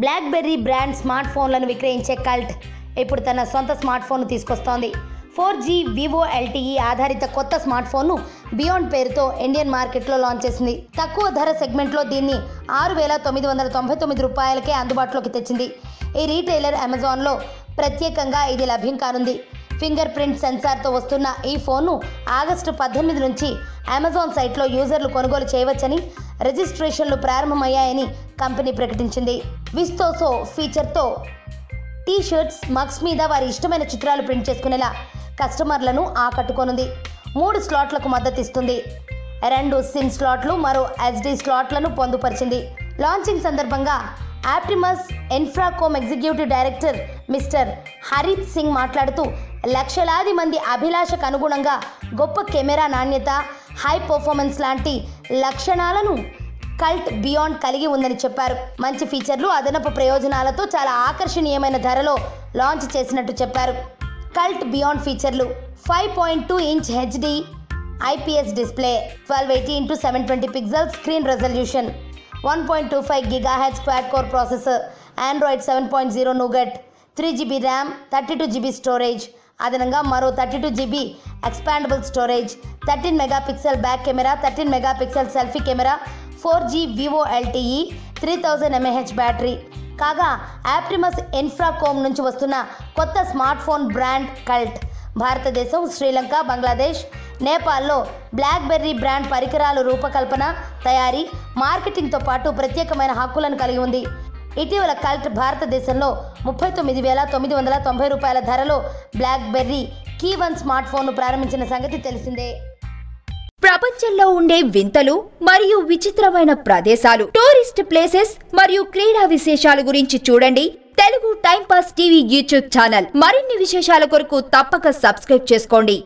Blackberry brand smart ఫోన్లను విక్రయించే cult ఇప్పుడు తన సొంత స్మార్ట్ ఫోన్ను తీసుకొస్తోంది. 4G Vivo LTE ఆధారిత కొత్త స్మార్ట్ ఫోన్ను బియాండ్ పేరుతో ఇండియన్ మార్కెట్లో లాంచ్ చేసింది. తక్కువ ధర సెగ్మెంట్లో దీన్ని 6,999 రూపాయలకే అందుబాటులోకి తెచ్చింది. ఈ రీటైలర్ అమెజాన్లో ప్రత్యేకంగా ఇది లభ్యం కానుంది. ఫింగర్ ప్రింట్ సెన్సార్తో వస్తున్న ఈ ఫోన్ను ఆగస్టు 18 నుంచి అమెజాన్ సైట్లో యూజర్లు కొనుగోలు చేయవచ్చని, రిజిస్ట్రేషన్లు ప్రారంభమయ్యాయని కంపెనీ ప్రకటించింది. విస్తోసో ఫీచర్తో టీ-షర్ట్స్, మగ్స్ మీద వారి ఇష్టమైన చిత్రాలు ప్రింట్ చేసుకునేలా కస్టమర్లను ఆకట్టుకోనుంది. 3 స్లాట్లకు మద్దతు ఇస్తుంది. 2 సిమ్ స్లాట్లు, మరో SD స్లాట్లను పొందుపరిచింది. లాంచింగ్ సందర్భంగా Optimus Infracom executive director mister Harit Singh మాట్లాడుతూ, లక్షలాది మంది అభిలాషకు అనుగుణంగా గొప్ప కెమెరా నాణ్యత, హై పర్ఫార్మెన్స్ లాంటి లక్షణాలను కల్ట్ బియాండ్ కలిగి ఉందని చెప్పారు. మంచి ఫీచర్లు, అదనపు ప్రయోజనాలతో చాలా ఆకర్షణీయమైన ధరలో లాంచ్ చేసినట్టు చెప్పారు. కల్ట్ బియాండ్ ఫీచర్లు: 5.2 inch HD IPS display, 1280 x 720 pixels screen resolution, 1.25 GHz quad core processor, Android 7.0 నూగట్, 3GB RAM, 32GB storage, అదనంగా మరో 32GB expandable storage, 13 megapixel back camera, 13 megapixel selfie camera, 4G Vivo LTE, 3000 mAh battery. కాగా Optimus ఇన్ఫ్రాకోమ్ నుంచి వస్తున్న కొత్త smart phone brand cult భారతదేశం, శ్రీలంక, బంగ్లాదేశ్, నేపాల్లో blackberry brand పరికరాలు రూపకల్పన, తయారీ, మార్కెటింగ్తో పాటు ప్రత్యేకమైన హక్కులను కలిగి ఉంది. ఇటీవల కల్ట్ భారతదేశంలో 39,990 రూపాయల ధరలో బ్లాక్బెర్రీ కీ1 స్మార్ట్ ఫోన్ను ప్రారంభించిన సంగతి తెలిసిందే. ప్రపంచంలో ఉండే వింతలు మరియు విచిత్రమైన ప్రదేశాలు, టూరిస్ట్ ప్లేసెస్ మరియు క్రీడా విశేషాల గురించి చూడండి Telugu time pass TV YouTube channel. మరిన్ని విశేషాల కొరకు తప్పక సబ్స్క్రైబ్ చేసుకోండి.